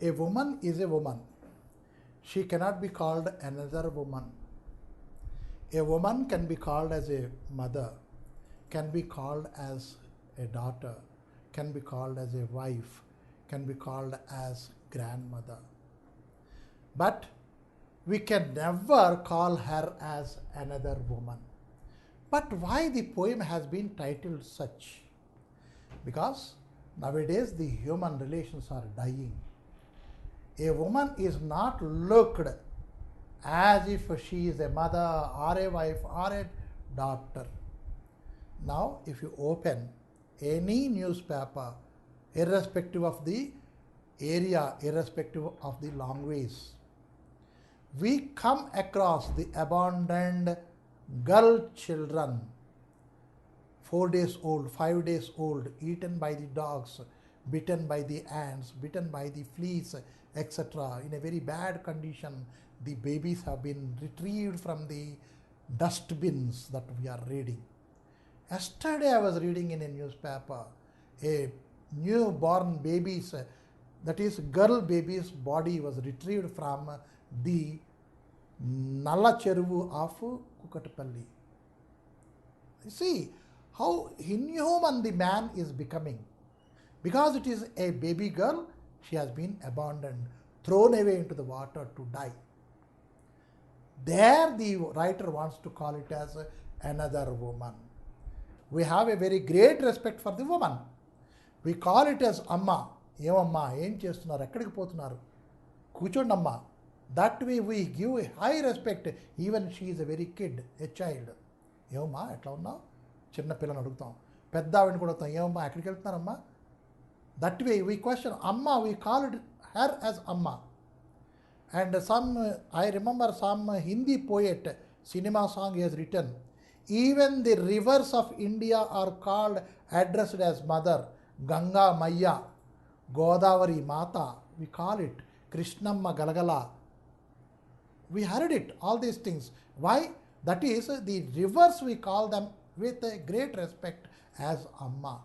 A woman is a woman. She cannot be called another woman. A woman can be called as a mother, can be called as a daughter, can be called as a wife, can be called as grandmother. But we can never call her as another woman. But why the poem has been titled such? Because nowadays the human relations are dying. A woman is not looked as if she is a mother or a wife or a daughter. Now, if you open any newspaper, irrespective of the area, irrespective of the language, we come across the abandoned girl children, 4 days old, 5 days old, eaten by the dogs, bitten by the ants, bitten by the fleas, etc. In a very bad condition. The babies have been retrieved from the dustbins that we are reading. Yesterday I was reading in a newspaper, a newborn baby's, that is girl baby's body was retrieved from the Nalla Cheruvu of Kukatapalli. You see how inhuman the man is becoming. Because it is a baby girl, she has been abandoned, thrown away into the water to die. There the writer wants to call it as another woman. We have a very great respect for the woman. We call it as Amma. ఏమమ్మా ఏం చేస్తున్నారు, ఎక్కడికి పోతున్నారు, కూర్చోండి అమ్మా. That way we give a high respect, even she is a very kid, a child. ఏమమ్మా ఎట్లా ఉన్నావు, చిన్న పిల్లని అడుగుతాం, పెద్ద ఆవిడని కూడా అడుగుతాం, ఏమమ్మా ఎక్కడికి వెళ్తున్నారమ్మా. That way we question Amma, we call it her as Amma. And I remember some Hindi poet, cinema song he has written, even the rivers of India are called, addressed as mother. Ganga Maya, Godavari Mata, we call it Krishnamma Galagala. We heard it, all these things. Why? That is, the rivers we call them with a great respect as Amma.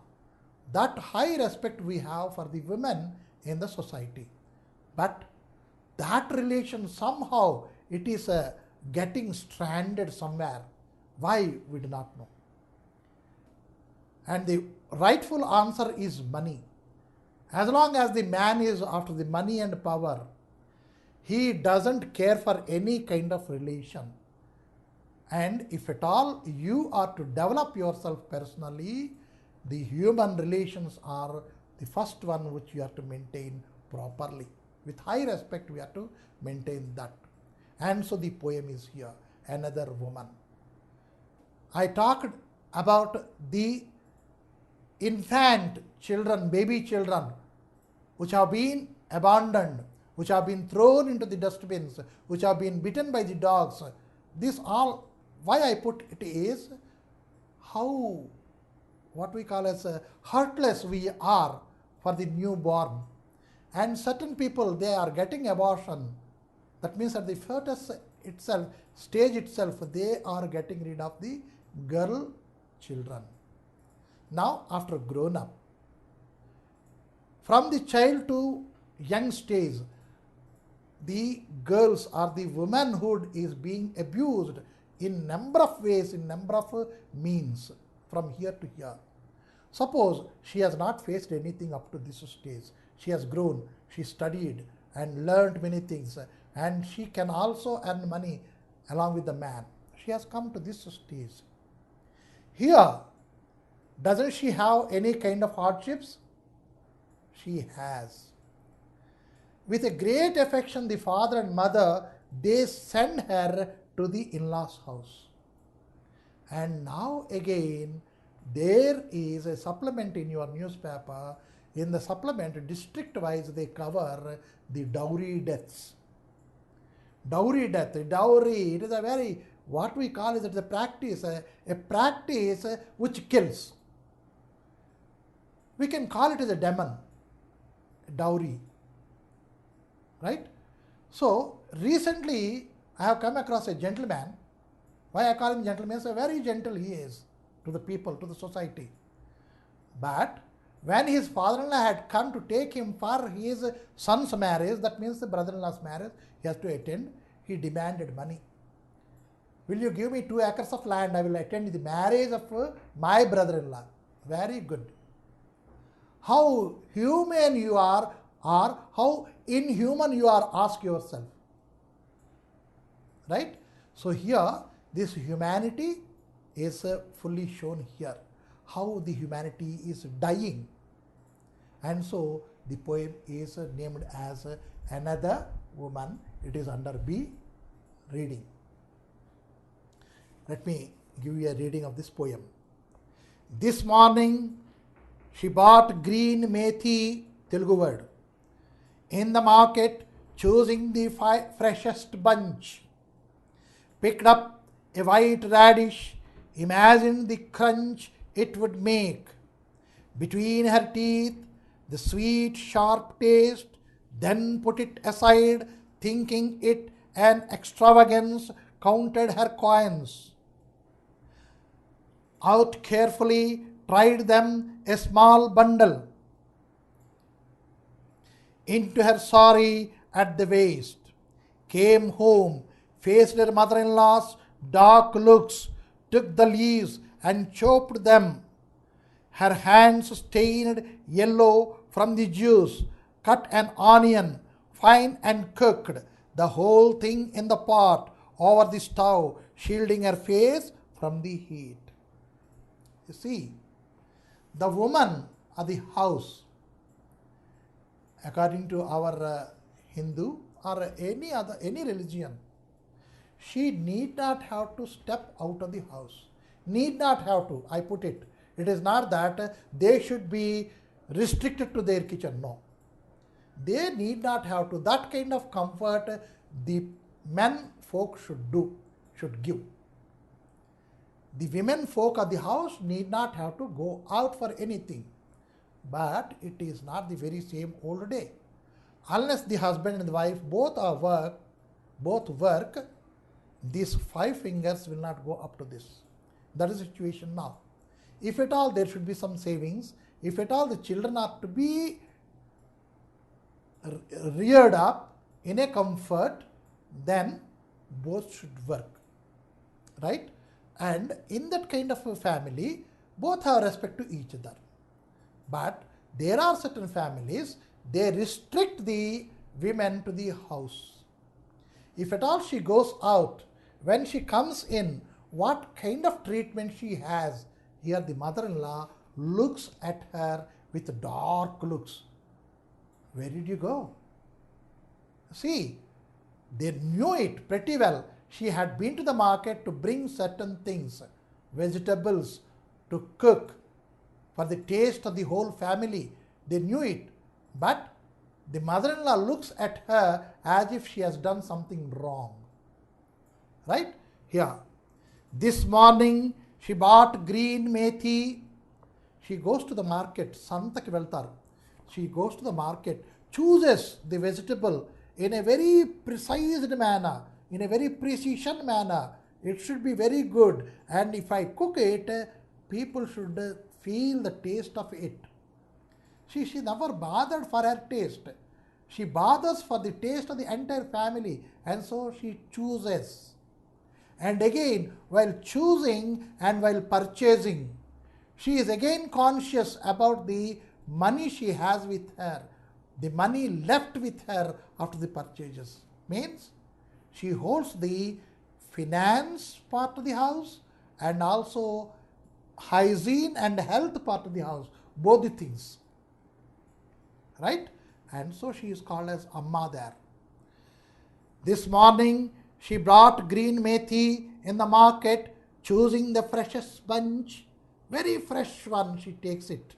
That high respect we have for the women in the society. But that relation somehow it is getting stranded somewhere. Why? We do not know. And the rightful answer is money. As long as the man is after the money and power, he doesn't care for any kind of relation. And if at all you are to develop yourself personally, the human relations are the first one which you have to maintain properly. With high respect we have to maintain that. And so the poem is here, another woman. I talked about the infant children, baby children, which have been abandoned, which have been thrown into the dustbins, which have been bitten by the dogs. This all, why I put it is how, what we call as heartless we are for the newborn. And certain people, they are getting abortion. That means at the fetus itself, stage itself, they are getting rid of the girl children. Now, after grown up, from the child to young stage, the girls or the womanhood is being abused in number of ways, in number of means, from here to here. Suppose she has not faced anything up to this stage. She has grown, she studied and learned many things, and she can also earn money along with the man. She has come to this stage. Here, doesn't she have any kind of hardships? She has. With a great affection, the father and mother, they send her to the in-laws' house. And now again, there is a supplement in your newspaper. In the supplement, district-wise, they cover the dowry deaths. Dowry death, dowry, it is a very, what we call is a practice which kills. We can call it as a demon, dowry, right? So, recently, I have come across a gentleman. Why I call him gentleman? So very gentle he is to the people, to the society. But When his father-in-law had come to take him for his son's marriage, that means the brother-in-law's marriage, he has to attend, he demanded money. Will you give me 2 acres of land? I will attend the marriage of my brother-in-law. Very good. How human you are, or how inhuman you are, ask yourself. Right? So here, this humanity is fully shown here. How the humanity is dying. And so the poem is named as Another Woman. It is under B, reading. Let me give you a reading of this poem. This morning she bought green methi, Telugu word, in the market, choosing the freshest bunch. Picked up a white radish, imagined the crunch it would make. Between her teeth, the sweet sharp taste, then put it aside, thinking it an extravagance, counted her coins. Out carefully, tried them a small bundle. Into her sari at the waist. Came home, faced her mother-in-law's dark looks, took the leaves and chopped them. Her hands stained yellow from the juice, cut an onion fine and cooked the whole thing in the pot over the stove, shielding her face from the heat. You see, the woman of the house, according to our Hindu or any religion, she need not have to step out of the house. Need not have to, I put it. It is not that they should be restricted to their kitchen. No. They need not have to. That kind of comfort the men folk should give. The women folk of the house need not have to go out for anything. But it is not the very same old day. Unless the husband and the wife both work, these 5 fingers will not go up to this. That is the situation now. If at all there should be some savings, if at all the children are to be reared up in a comfort, then both should work. Right? And in that kind of a family, both have respect to each other. But there are certain families, they restrict the women to the house. If at all she goes out, when she comes in, what kind of treatment she has? Here the mother-in-law looks at her with dark looks. Where did you go? See, they knew it pretty well. She had been to the market to bring certain things, vegetables to cook for the taste of the whole family. They knew it. But the mother-in-law looks at her as if she has done something wrong. Right? Here. This morning she bought green methi. She goes to the market. Santaki veltaru. She goes to the market, chooses the vegetable in a very precise manner, in a very precision manner. It should be very good. And if I cook it, people should feel the taste of it. She never bothered for her taste. She bothers for the taste of the entire family. And so she chooses. And again, while choosing and while purchasing, she is again conscious about the money she has with her, the money left with her after the purchases. Means she holds the finance part of the house and also hygiene and health part of the house, both the things. Right? And so she is called as Amma there. This morning she brought green methi in the market, choosing the freshest bunch. Very fresh one, she takes it.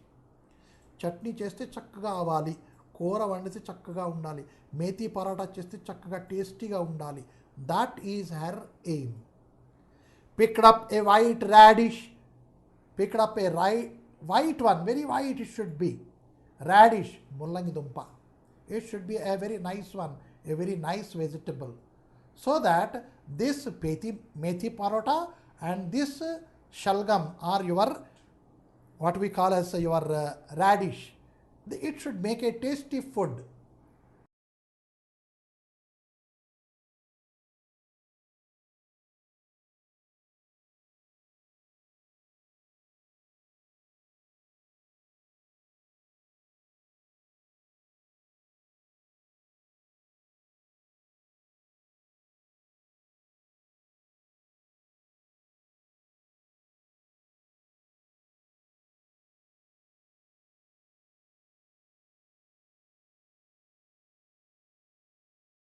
Chutney cheste chakkaga avali, kora vandise chakkaga undali, methi paratha cheste chakkaga tastyga undali. That is her aim. Picked up a white radish, picked up a white one, very white it should be. Radish, mullangi dumpa. It should be a very nice one, a very nice vegetable. So that this methi parota and this shalgam are your what we call as your radish. It should make a tasty food.